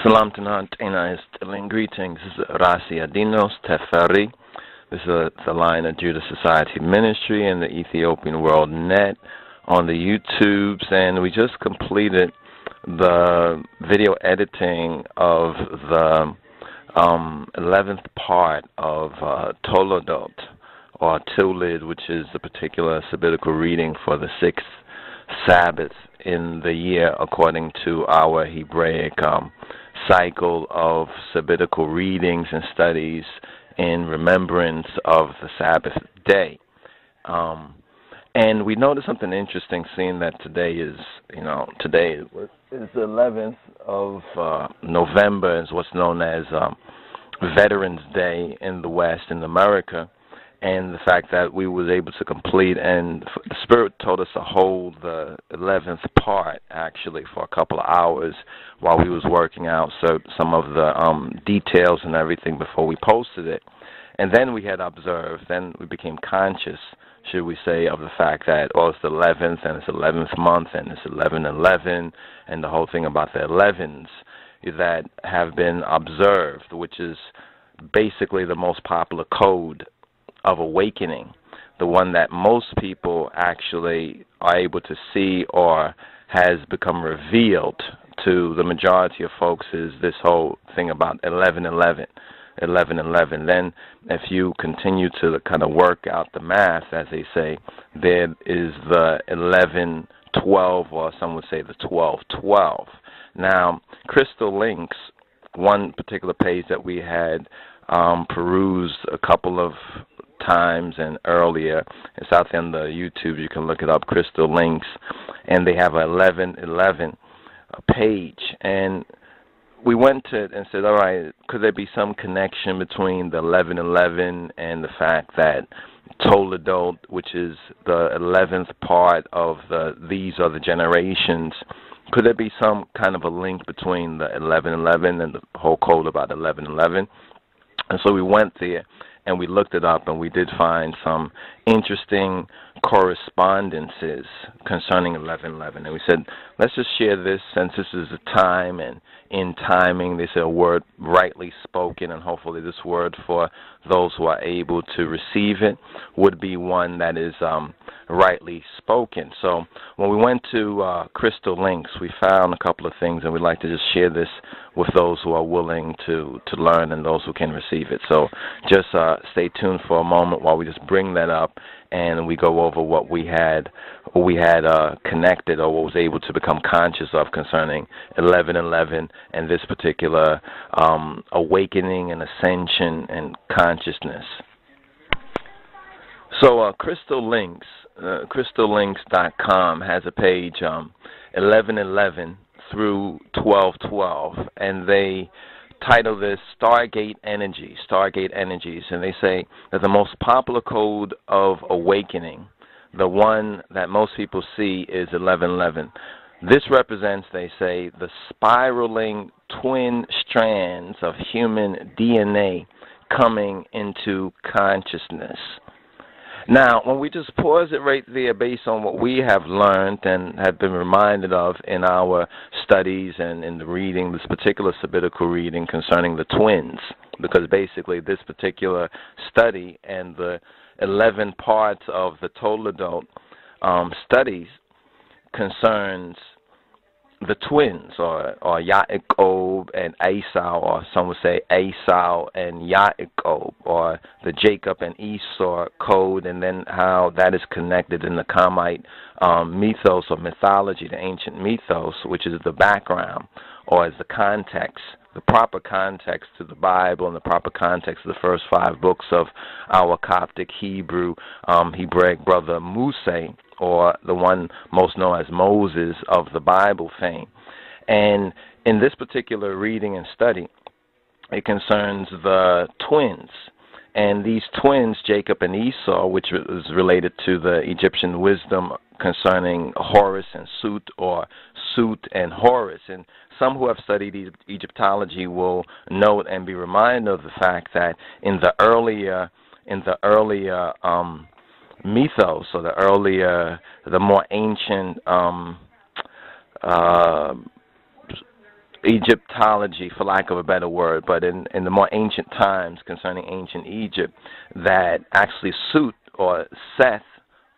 Salam Tana Istilling greetings. This is Ras Iadonis Tafari. This is the line of Judah Society Ministry and the Ethiopian World Net on the YouTubes, and we just completed the video editing of the 11th part of Toledot, or Tulid, which is the particular sabbatical reading for the 6th Sabbath in the year according to our Hebraic cycle of sabbatical readings and studies in remembrance of the Sabbath day. And we noticed something interesting, seeing that today is, today is the 11th of November, is what's known as Veterans Day in the West, in America, and the fact that we was able to complete, and the Spirit told us to hold the 11th part actually for a couple of hours while we was working out some of the details and everything before we posted it. And then we had observed, then we became conscious, should we say, of the fact that, it's the 11th, and it's 11th month, and it's 11/11, and the whole thing about the 11s that have been observed, which is basically the most popular code of awakening, the one that most people actually are able to see or has become revealed to the majority of folks, is this whole thing about 11/11. 11/11. Then if you continue to kind of work out the math, as they say, there is the 11/12, or some would say the 12/12. Now, Crystal Links, one particular page that we had perused a couple of times and earlier, it's out there on the YouTube, you can look it up, Crystal Links, and they have a 11/11 page, and we went to it and said, all right, could there be some connection between the 11/11 and the fact that Toledot, which is the 11th part of these are the generations, could there be some kind of a link between the 11/11 and the whole code about 11/11? And so we went there and we looked it up, and we did find some interesting correspondences concerning 11/11. And we said, let's just share this, since this is a time, and in timing, they say a word rightly spoken, and hopefully this word, for those who are able to receive it, would be one that is rightly spoken. So when we went to Crystal Links, we found a couple of things, and we'd like to just share this with those who are willing to learn and those who can receive it. So just stay tuned for a moment while we just bring that up, and we go over what we had connected, or what was able to become conscious of concerning 11/11 and this particular awakening and ascension and consciousness. So Crystal Links, crystallinks.com has a page 11/11 through 12/12, and they title this Stargate Energies, and they say that the most popular code of awakening, the one that most people see, is 11/11. This represents, they say, the spiraling twin strands of human DNA coming into consciousness. Now, when we just pause it right there based on what we have learned and have been reminded of in our studies and in the reading, this particular sabbatical reading concerning the twins, because basically this particular study and the 11 parts of the Toledot studies concerns the twins, or Yaakov and Esau, or some would say Esau and Yaakov, or the Jacob and Esau code, and then how that is connected in the Kamite mythos or mythology, the ancient mythos, which is the background, or as the context, the proper context to the Bible and the proper context to the first 5 books of our Coptic Hebraic brother Muse, or the one most known as Moses of the Bible fame. And in this particular reading and study, it concerns the twins. And these twins, Jacob and Esau, which is related to the Egyptian wisdom concerning Horus and Sut, or Sut and Horus. And some who have studied Egyptology will note and be reminded of the fact that in the earlier mythos, or the more ancient Egyptology, for lack of a better word, but in the more ancient times concerning ancient Egypt, that actually Sut or Seth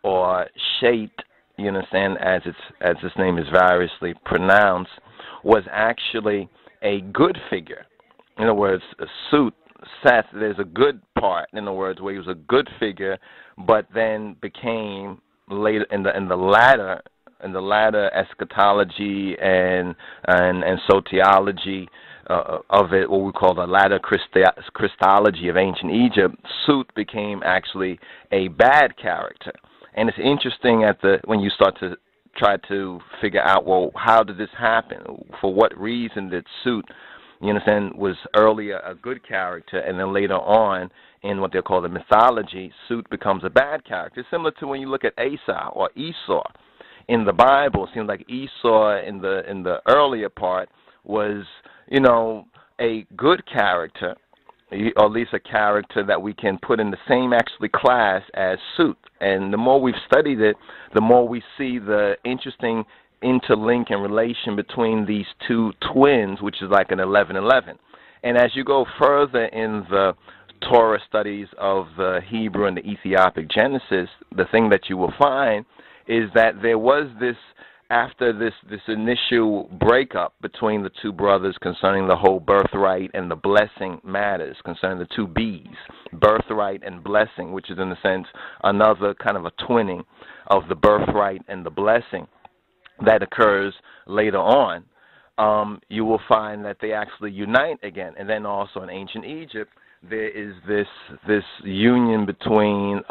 or Shet, you understand, as its name is variously pronounced, was actually a good figure. In other words, Sut, Seth, there's a good part, in other words, where he was a good figure, but then became later in the latter eschatology and soteriology of it, what we call the latter Christology of ancient Egypt, Sut became actually a bad character. And it's interesting when you start to try to figure out, well, how did this happen? For what reason did Sut, you understand, was earlier a good character, and then later on in what they call the mythology, Sut becomes a bad character. It's similar to when you look at Esau or Esau in the Bible. It seems like Esau in the earlier part was, you know, a good character, or at least a character that we can put in the same actually class as Sut. And the more we've studied it, the more we see the interesting interlink and relation between these two twins, which is like an 11-11. And as you go further in the Torah studies of the Hebrew and the Ethiopic Genesis, the thing that you will find is that there was this, after this initial breakup between the two brothers concerning the whole birthright and the blessing matters, concerning the two B's, birthright and blessing, which is in a sense another kind of a twinning of the birthright and the blessing that occurs later on, you will find that they actually unite again. And then also in ancient Egypt, there is this union between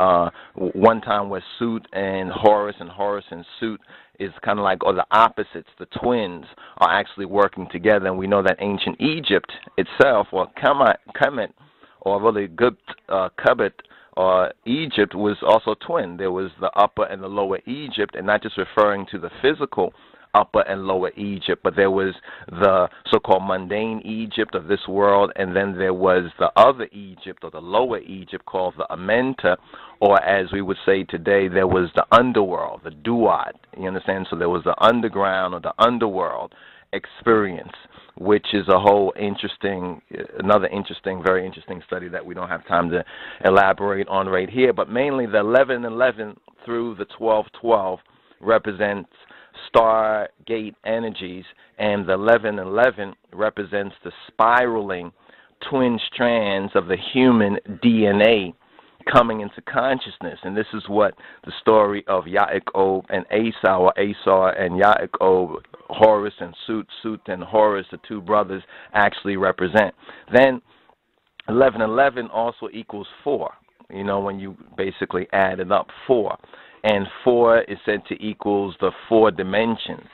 one time where Sut and Horus and Sut is kind of like, or the opposites, the twins are actually working together. And we know that ancient Egypt itself, or Kemet, or really Kubit, or Egypt, was also twin. There was the upper and the lower Egypt, and not just referring to the physical upper and lower Egypt, but there was the so-called mundane Egypt of this world, and then there was the other Egypt, or the lower Egypt, called the Amenta, or as we would say today, there was the underworld, the Duat, you understand? So there was the underground, or the underworld experience, which is a whole interesting, another interesting, very interesting study that we don't have time to elaborate on right here, but mainly the 11-11 through the 12-12 represents Stargate energies, and the 11-11 represents the spiraling twin strands of the human DNA coming into consciousness. And this is what the story of Yaakov and Esau, or Esau and Yaakov, Horus and Sut and Horus, the two brothers, actually represent. Then 11-11 also equals 4, you know, when you basically add it up, 4. And 4 is said to equals the 4 dimensions.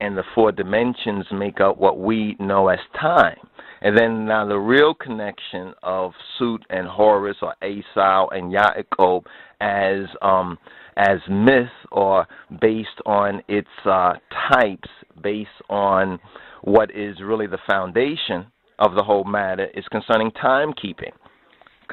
And the 4 dimensions make up what we know as time. And then now the real connection of Sut and Horus, or Esau and Yaakov, as myth, or based on its types, based on what is really the foundation of the whole matter, is concerning timekeeping.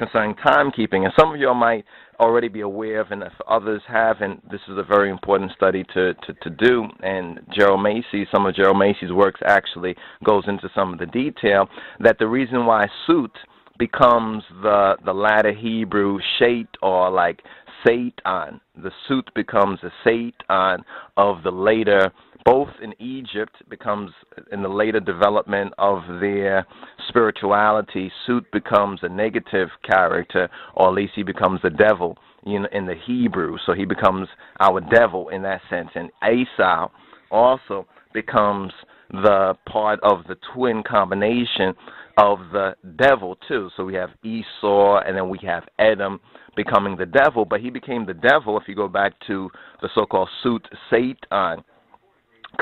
And some of you might already be aware of, and if others haven't, this is a very important study to do. And Gerald Macy's, some of Gerald Macy's works actually goes into some of the detail, that the reason why Sut becomes the latter Hebrew Shet, or like Satan, the Sut becomes a Satan of the later, both in Egypt, becomes in the later development of their spirituality, Sut becomes a negative character, or at least he becomes the devil in the Hebrew. So he becomes our devil in that sense. And Esau also becomes the part of the twin combination of the devil too. So we have Esau, and then we have Edom becoming the devil. But he became the devil, if you go back to the so-called Sut-Satan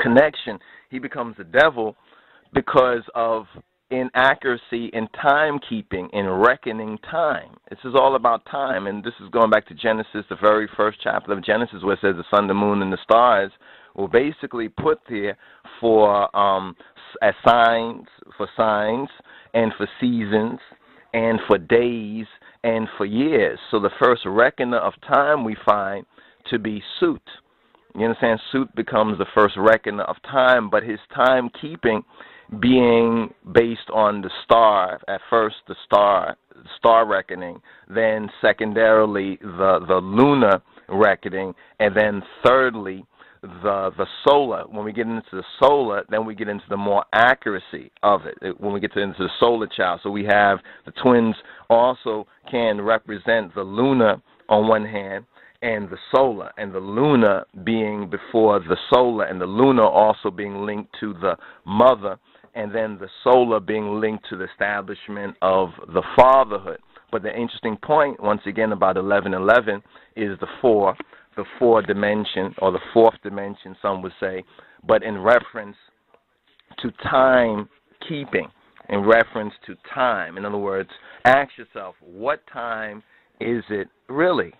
connection, he becomes the devil because of inaccuracy in timekeeping, in reckoning time. This is all about time, and this is going back to Genesis, the very first chapter of Genesis, where it says the sun, the moon, and the stars were basically put there for as signs, and for seasons, and for days, and for years. So the first reckoner of time we find to be Sut. You understand? Sut becomes the first reckoner of time, but his timekeeping being based on the star, at first the star reckoning, then secondarily the lunar reckoning, and then thirdly the solar. When we get into the solar, then we get into the more accuracy of it when we get into the solar child. So we have the twins also can represent the lunar on one hand and the solar, and the lunar being before the solar, and the lunar also being linked to the mother, and then the solar being linked to the establishment of the fatherhood. But the interesting point, once again, about 1111 is the four dimension, or the fourth dimension, some would say, but in reference to time keeping, in reference to time. In other words, ask yourself, what time is it really?